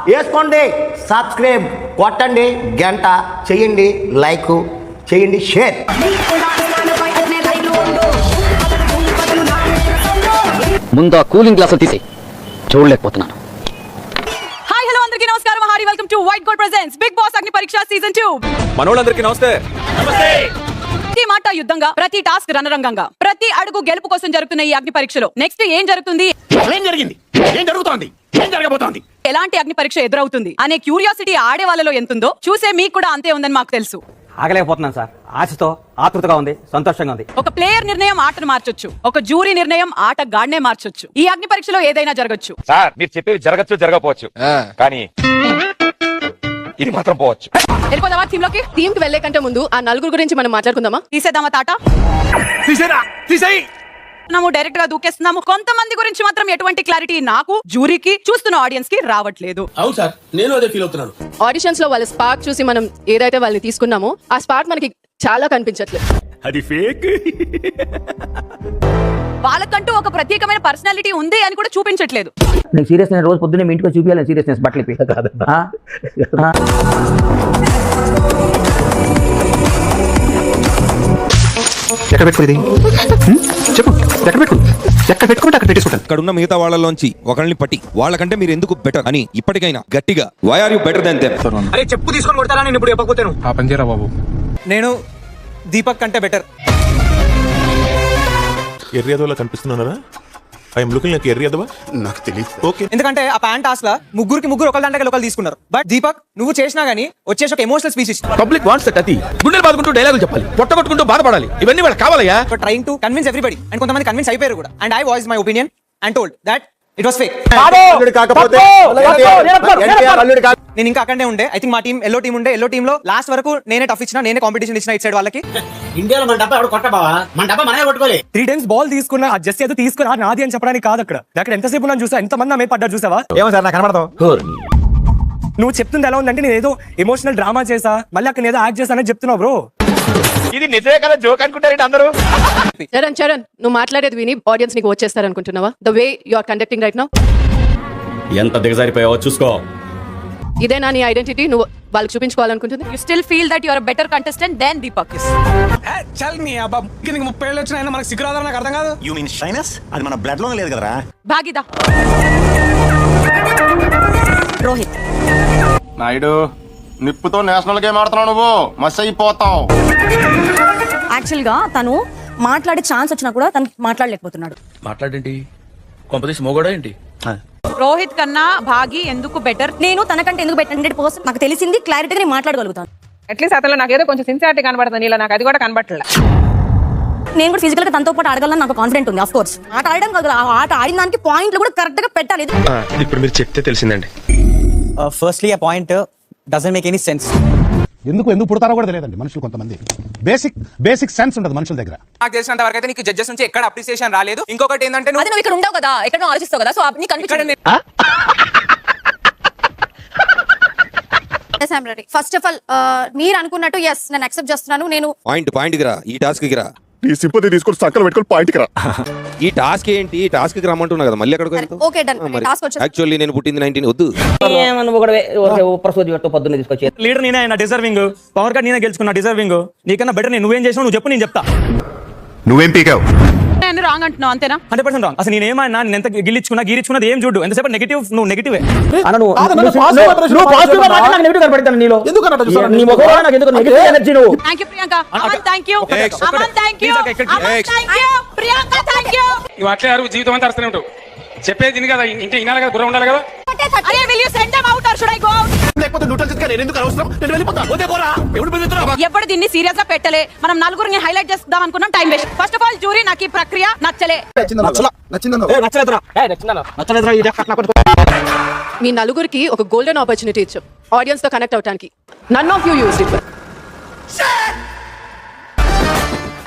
వేసుకోండి, సబ్స్క్రైబ్ కొట్టండి, గంట చేయండి, లైక్ చేయండి, షేర్. ముందు ఆ కూలింగ్ గ్లాసులు తీసి చూడలేకపోతున్నాను. హాయ్ హలో అందరికీ నమస్కారం. Harry welcome to White Gold presents Bigg Boss Agni Pariksha season 2. మనోళ్ళందరికీ నమస్తే. ప్రతి మాట యుద్ధంగా, ప్రతి టాస్క్ రణరంగంగా, ప్రతి అడుగు గెలుపు కోసం జరుగుతున్న ఈ అగ్ని పరీక్షలో నెక్స్ట్ ఏం జరుగుతుంది, ఏం జరిగింది, ఏం జరుగుతోంది, ఏం జరగబోతోంది, ఎలాంటి అగ్ని పరీక్ష ఎదురవుతుంది అనే క్యూరియాసిటీ ఆడే వాళ్ళలో ఎంతుందో చూసే మీకు కూడా అంతే ఉందని మాకు తెలుసు. ఆగలేకపోతున్నాను సార్. ఆశతో ఆతృతగా ఉంది, సంతోషంగా ఉంది. ఒక ప్లేయర్ నిర్ణయం ఆటను మార్చొచ్చు, ఒక జ్యూరీ నిర్ణయం ఆట గాడ్నే మార్చొచ్చు. ఈ అగ్ని పరీక్షలో ఏదైనా జరగచ్చు. సార్ మీరు చెప్పేవి జరగచ్చు, జరగపోవచ్చు, కానీ ఇది మాత్రం పోవచ్చు. వెళ్ళిపోదామా థీమ్ లోకి? టీమ్ కి వెళ్లే కంటే ముందు ఆ నలుగురు గురించి మనం మాట్లాడుకుందామా? తీసేద్దామా తాట? తీసేయ్. డైరెక్ట్ గా దూకేస్తున్నాము. కొంతమంది గురించి మాత్రం ఎటువంటి క్లారిటీ నాకు, జ్యూరీకి, చూస్తున్న ఆడియన్స్ కి రావట్లేదు. అవును సార్, నేను అదే ఫీల్ అవుతున్నాను. ఆడిషన్స్ లో వాళ్ళ స్పార్క్ చూసి మనం ఏదైతే వాళ్ళని తీసుకున్నామో ఆ స్పార్క్ మనకి చాలా కనిపించట్లేదు. అది ఫేక్. వాళ్ళకంటూ ఒక ప్రత్యేకమైన పర్సనాలిటీ ఉంది అని కూడా చూపించట్లేదు. నేను సీరియస్, నేను రోజు పొద్దున్నే మీ ఇంటికి చూపించాలి సీరియస్నెస్ బట్టలు ఎక్కడ పెట్టుకుంది చెప్పు, ఎక్కడ పెట్టుకుంది, ఎక్కడ పెట్టుకుంటే అక్కడ పెట్టేసుకుంటాను. ఇక్కడ ఉన్న మిగతా వాళ్ళలోంచి ఒకరిని పట్టి వాళ్ళకంటే మీరు ఎందుకు బెటర్ అని ఇప్పటికైనా గట్టిగా why are you better than them. అరే చెప్పు తీసుకొని కొడతారా? నేను ఇప్పుడు చెప్పకపోతాను. ఆ పని చేయరా బాబు. నేను దీపక్ కంటే బెటర్. ఎర్రేదోలా కనిపిస్తున్నారా? ఐఎమ్ లుకింగ్ లైక్ ఎర్రేదవా? నాకు తెలియదు. ఓకే, ఎందుకంటే ఆ ప్యాంట్ ఆస్లా ముగ్గురు ఒకళ్ళ దాంట్లో ఒకళ్ళు తీసుకున్నారు. బట్ దీపక్ నువ్వు చేసినా గానీ వచ్చేసి ఒక emotional speech. Public wants that. అది గుండెలు బాదుకుంటూ డైలాగులు చెప్పాలి, పొట్టగొట్టుకుంటూ బాధపడాలి, ఇవన్నీ వాళ్ళకి కావాలయ్యా. Trying to convince everybody and కొంతమంది కన్విన్స్ అయిపోయారు కూడా. And I voice my opinion and told that it was fake. నేను ఇంకా అక్కడే ఉండే. ఐ థింక్ మా టీం ఎల్లో టీం ఉండే. ఎల్లో టీం లో లాస్ట్ వరకు నేనే టఫ్ ఇచ్చిన, నేనే కాంపిటీషన్ ఇచ్చిన ఇటు సైడ్ వాళ్ళకి. ఇండియాలో మన డబ్బా ఎవడు కొట్టబావా? మన డబ్బా మనమే కొట్టుకోలే. 3 times బాల్ తీసుకున్నా, ఆ జస్ట్ ఏదో తీసుకున్నా నాది అని చెప్పడానికి కాదు. అక్కడ ఎంతసేపు ఉన్నాను చూసా, ఎంతమంది నా మీద పడ్డారు చూసావా? ఏమో సార్ నాకు కనబడతావు. నువ్వు చెప్తుంది ఎలా ఉందంటే నేను ఏదో ఎమోషనల్ డ్రామా చేసా, మళ్ళీ అక్కడ ఏదో యాక్ట్ చేశానని చెప్తున్నావు బ్రో. ఇది నిజమే కదా, జోక్ అనుకుంటారండి అందరూ. చరణ్ నువ్వు మాట్లాడేది విని ఆడియన్స్ నీకు వచ్చేస్తారు అనుకుంటున్నావా? The way you are conducting right now. ఎంత దిగజారిపోయావో చూసుకో. ఇదేనా నీ ఐడెంటిటీ నువ్వు వాళ్ళకి చూపించుకోవాలనుకుంటుంది? You still feel that you are better contestant then Deepak is. చల్ నీ అబ్బా, నీకు 30 ఏళ్ళు వచ్చినా మనకు సిగ్గురాదని నాకు అర్థం కాదు. You mean shyness? అది మన బ్లడ్ లోనే లేదు కదరా. భాగిదా రోహిత్ నాయుడు, నిప్పుతో నేషనల్ గేమ్ ఆడుతున్నావు నువ్వు, మస్ అయిపోతావు. యాక్చువల్ గా తను మాట్లాడే ఛాన్స్ వచ్చినా కూడా తను మాట్లాడలేకపోతున్నాడు. మాట్లాడేంటి, కొంపదీసి మోగోడా ఏంటి? రోహిత్ కన్నా భాగి ఎందుకు బెటర్? నేను తనకంటే ఎందుకు 100% నాకు తెలిసింది, క్లారిటీగా నేను మాట్లాడగలుగుతాను. అట్లీస్ట్ అతను నాకు ఏదో కొంచెం సిన్సియారిటీ కనబడుతుంది, ఇలా నాకు అది కూడా కనబడట్లేదు. నేను కూడా ఫిజికల్ గా తనతో పాటు ఆడగలను నాకు కాన్ఫిడెంట్ ఉంది. ఆఫ్ కోర్స్ ఆట ఆడడం కాదు, ఆ ఆట ఆడిన దానికి పాయింట్లు కూడా కరెక్ట్ గా పెట్టాలి. ఇప్పుడు మీరు చెప్తే తెలిసిందండి. ఫస్ట్లీ ఆ point doesn't make any sense. ఎందుకు పుడతారో కూడా తెలియదండి మనుషులు. కొంతమంది బేసిక్ సెన్స్ ఉంటుంది మనుషుల దగ్గర. నాకు తెలిసినంత వరకు అయితే నీకు జడ్జెస్ నుంచి ఎక్కడ అప్రిసియేషన్ రాలేదు. ఇంకొకటి ఏంటంటే అది నువ్వు ఇక్కడ ఉండవు కదా, ఎక్కడ ఆలోచిస్తావు కదా, సో నీకు కనిపించండి. ఫస్ట్ ఆఫ్ ఆల్ మీరు అనుకున్నట్టు ఎస్ నేను యాక్సెప్ట్ చేస్తున్నాను. నేను పాయింట్ కి రా, ఈ టాస్క్ కి రా. నీ సింపతి తీసుకొని సక్కలు పెట్టుకొని పాయింట్కి రా. ఈ టాస్క్ ఏంటి? ఈ టాస్క్ కి రమ్మంటున్నా కదా, మళ్ళీ ఎక్కడికి? Okay done. టాస్క్ వచ్చేసి యాక్చువల్లీ నేను పుట్టింది 19 వద్దు. పొద్దున్న తీసుకొచ్చి లీడర్ నేనే, నా డిజర్వింగ్. పవర్ కార్డ్ నేనే గెలుచుకున్నా, డిజర్వింగ్. నీకన్నా బెటర్ నువ్వేం చేసావు నువ్వు చెప్పు, నేను చెప్తా. నువ్వేం పీకావు? నేను రాంగ్ అంటున్నావు అంతేనా? 100% రాంగ్. అసలు నేనేమన్నా, నేను ఎంత గీరించుకున్నది ఏం చూడు. ఎంతసేపు నెగిటివ్, నువ్వు నెగిటివే. Thank you Priyanka. Aman thank you. Aman thank you. Priyanka thank you. ఇవి అట్లే అరువు జీవితం అంతా అరుస్తూనే ఉంటావు. చెప్పేది కదా, ఇంటే వినాలి కదా, గుర్రం ఉండాలి కదా. అరే will you send them out or should I go out? లేకపోతే న్యూట్రల్ చేస్తా, నేను ఎందుకు అవసరం? నేను వెళ్ళిపోతా. పోతే పోరా, ఎవడు బెదిరిస్తున్నావు? ఎప్పుడు దీన్ని సీరియస్ గా పెట్టలే. మనం నలుగురిని హైలైట్ చేద్దాం అనుకున్నాం, time waste. First of all jury నాకు ఈ ప్రక్రియ నచ్చలే. మీ నలుగురికి ఒక గోల్డెన్ ఆపర్చునిటీ ఇచ్చాం ఆడియన్స్ తో కనెక్ట్ అవడానికి. None of you used it.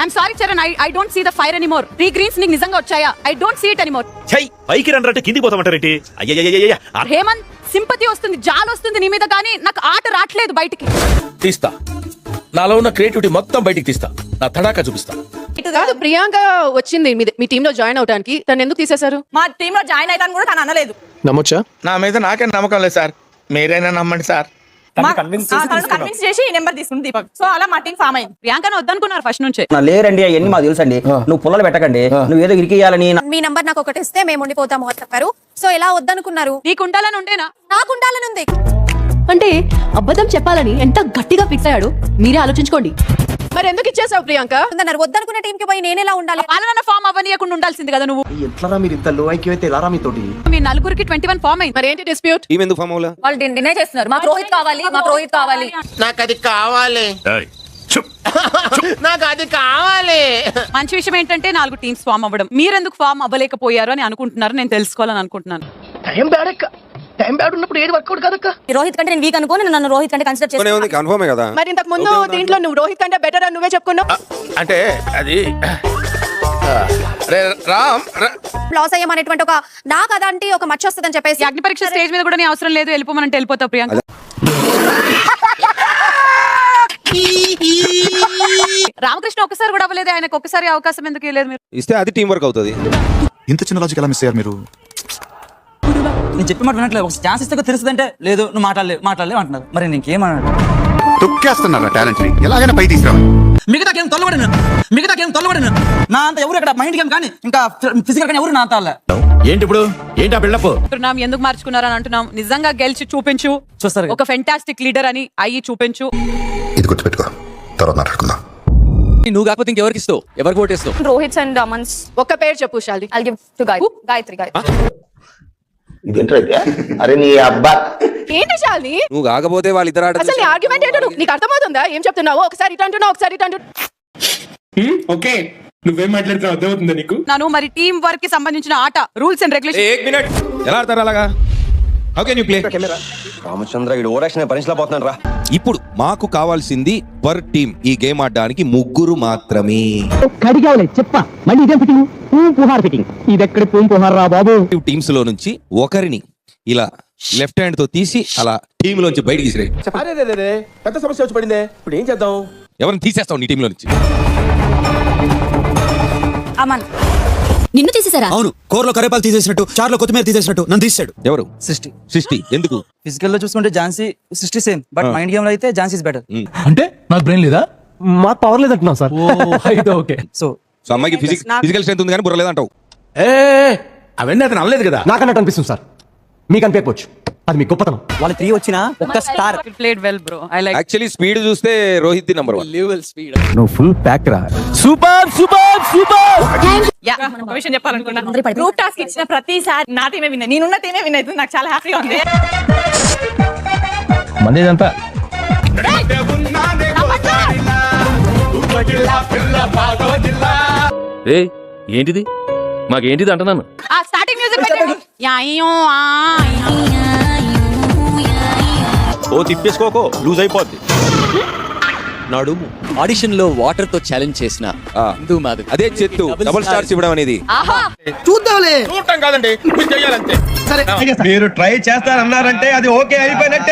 I'm sorry Charan, I don't see the fire anymore. 3 greens నీకు నిజంగా వచ్చాయా? I don't see it anymore. ఛై, పైకి రండి కిందికి పోతామంటారేంటి? అయ్యయ్యయ్యయ్య, హేమంత్ సింపతి వస్తుంది, జాల్ వస్తుంది నీ మీద, కానీ నాకు ఆట రావట్లేదు బయటికి. తీస్తా, నాలో ఉన్న క్రియేటివిటీ మొత్తం బయటికి తీస్తా, నా తడాకా చూపిస్తా. కాదు, ప్రియాంక వచ్చింది మీ టీమ్ లో జాయిన్ అవడానికి. తను ఎందుకు తీసేశారు? మా టీమ్ లో జాయిన్ అయితాను కూడా తను అనలేదు. నమ్మొచ్చా? నా మీద నాకే నమ్మకం లేదు సార్. మీరైనా నమ్మండి సార్. కన్విన్స్ చేసి ఈ నెంబర్ తీసుకుంది దీపక్. సో అలా మా టీం ఫామ్ అయింది. ప్రియాంకను వద్దనుకున్నారు ఫస్ట్ నుంచే. లేరండి అవన్నీ మాకు తెలుసండి. నువ్వు పుల్లలు పెట్టకండి, నువ్వు ఏదో ఇరికియాలని. మీ నంబర్ నాకు ఒకటి ఇస్తే మేము ఉండిపోతాము అని చెప్పారు. సో ఎలా వద్దనుకున్నారు? నీకు ఉండాలని ఉండేనా? నాకు ఉండాలని ఉంది. అంటే అబద్ధం చెప్పాలని ఎంత గట్టిగా ఫిక్స్ అయ్యాడు మీరే ఆలోచించుకోండి. మరి ఎందుకు ఇచ్చేసావు ప్రియాంక? ఉందన్నారు. వద్దనుకున్న టీం కి పోయి నేను ఎలా ఉండాలి? పాలన ఫామ్ అవ్వనీయకుండా ఉండాల్సింది కదా నువ్వు. ఎట్లా మీరు ఇంత లో ఐక్యూ అయితే ఎలా మీతోటి? మీ నలుగురికి 21 ఫామ్ అయింది. మరి ఏంటి డిస్ప్యూట్? టీం ఎందుకు ఫామ్ అవ్వలా? వాళ్ళు డినై చేస్తున్నారు. మాకు రోహిత్ కావాలి, మాకు రోహిత్ కావాలి. నాకు అది కావాలి, నాకు అది కావాలి. మంచి విషయం ఏంటంటే 4 టీమ్స్ ఫామ్ అవ్వడం. మీరెందుకు ఫామ్ అవ్వలేకపోయారు అని అనుకుంటున్నారు? నేను తెలుసుకోవాలని అనుకుంటున్నాను. టైం బ్యాడ్ ఉన్నప్పుడు ఏది వర్కౌట్ కదక్క. రోహిత్ కంటే నేను వీక్ అనుకోని నన్ను రోహిత్ కంటే కన్సిడర్ చేస్తాను. కన్ఫర్మే కదా. మరి ఇంతకు ముందు దీంట్లో నువ్వు రోహిత్ కంటే బెటర్ అని నువ్వే చెప్పుకున్నావు. అంటే అది రామ్ లాస్ అయ్యామనేటువంటి ఒక నాకు అదంటే ఒక మచ్చ వస్తుందని చెప్పేసి అగ్ని పరీక్ష స్టేజ్ మీద కూడా నీ అవసరం లేదు, వెళ్ళిపోమనంటే వెళ్ళిపోతావు ప్రియాంక. రామకృష్ణ ఒక్కసారి కూడా అవ్వలేదు, ఆయనకు ఒక్కసారి అవకాశం ఎందుకు ఇవ్వలేదు మీరు? ఇస్తే అది టీం వర్క్ అవుతుంది. ఇంత చిన్న లాజిక్ ఎలా మిస్ అయ్యారు మీరు? నేను చెప్పి మాట వినట్లేదు. ఒక ఛాన్స్ ఇస్తే తెలుస్తుందంటే లేదు నువ్వు మాట్లాడలేవు అంటున్నారు. మరి నీకేమన్నాడు? తొక్కేస్తున్నారా టాలెంట్ ని? ఎలాగైనా పై తీసుకురా. మిగతా గేమ్ తొలబడిన నా అంత ఎవరు ఇక్కడ మైండ్ గేమ్ కానీ ఇంకా ఫిజికల్ కానీ ఎవరు నా అంత ఏంటి ఇప్పుడు ఏంటి ఆ బిల్డప్? అంటున్నాం ఎందుకు మార్చుకున్నారని అంటున్నాం. నిజంగా గెలిచి చూపించు, చూస్తారు. ఒక ఫెంటాస్టిక్ లీడర్ అని అయ్యి చూపించు. ఇది గుర్తుపెట్టుకో, తర్వాత మాట్లాడుకుందాం. నువ్వు కాకపోతే ఇంకెవరికి ఇస్తావు? ఎవరికి ఓటేస్తావు? రోహిత్ అండ్ అమన్స్. ఒక్క పేరు చెప్పు శాలి. I'll give to Gayatri. ఇదేంటైతే అరే నీ అబ్బా ఏంటి శాలి? నువ్వు కాకపోతే వాళ్ళిద్దరు ఆట అసలు నీ ఆర్గ్యుమెంట్ ఏంటో నీకు అర్థమవుతుందా? ఏం చెప్తున్నావు? ఒకసారి ఇటు అంటున్నావు, ఒకసారి ఇటు అంటున్నావు. ఓకే, నువ్వేం మాట్లాడుతున్నావు అర్థమవుతుందా నీకు? నన్ను మరి టీం వర్క్ కి సంబంధించిన ఆట రూల్స్ అండ్ రెగ్యులేషన్. ఏక్ మినిట్, ఎలా ఆడతారు అలాగా? Okay new play. రామచంద్ర ఇడు ఓరాక్షన్ భరించలా పోతున్నాను రా. ఇప్పుడు మాకు కావాల్సింది పర్ టీం ఈ గేమ్ ఆడడానికి 3 మాత్రమే. టీమ్స్ లో నుంచి ఒకరిని ఇలా లెఫ్ట్ హ్యాండ్ తో తీసి అలా టీమ్ లోంచి బయటికి తీసిరే. పెద్ద సమస్య వచ్చి పడిందే, ఇప్పుడు ఏం చేద్దాం? ఎవరిని తీసేస్తావు నీ టీమ్ లో నుంచి? అమన్. నిన్ను తీసేసారా? అవును, కూరలో కరేపాలు తీసేసినట్టు, చారులో కొత్తిమీర తీసేసినట్టు నన్ను తీసాడు. ఎవరు? సృష్టి. ఎందుకు? ఫిజికల్ లో చూసుకుంటే ఝాన్సీ సృష్టి సేమ్, బట్ మైండ్ గేమ్ లో అయితే ఝాన్సీ ఇస్ బెటర్. అంటే నాకు బ్రెయిన్ లేదా? మాకు పవర్ లేదంటున్నావు సార్. అయితే ఓకే. సో అమ్మాయికి ఫిజికల్ స్ట్రెంత్ ఉంది కానీ బుర్ర లేదంటావు. అవన్నీ అతను అనలేదు కదా. నాకు అన్నట్టు అనిపిస్తుంది సార్, మీకు అనిపించవచ్చు, అది మీ గొప్పతనం. వాళ్ళ 3 వచ్చినా ఒక్క star. Played well bro, I like. Actually speed చూస్తే రోహిత్ ది నంబర్ 1. నువ్వు ఫుల్ ప్యాక్ రా. యా, ఒక విషయం చెప్పాలనుకున్నా. గ్రూప్ టాస్క్ ఇచ్చిన ప్రతిసారి నా టీమే విన్. నేనున్న టీమే విన్ అవుతుంది. నాకు చాలా హ్యాపీగా ఉంది. మందేదంతా ఏంటిది? మాకేంటిది అంటున్నాను. ఆ స్టార్టింగ్ మ్యూజిక్ పెట్టండి. యాయో ఆ ఓ తిప్పేసుకోకో, లూజ్ అయిపోద్ది. నడుము ఆడిషన్ లో వాటర్ తో ఛాలెంజ్ చేసిన హిందూ మాధవి. అదే చెత్తు డబుల్ స్టార్స్ ఇవ్వడం అనేది. ఆహా, చూడటం కాదండి, మీరు చెయ్యాలంతే. మీరు ట్రై చేస్తారన్నారంటే అది ఓకే అయిపోయినట్టే.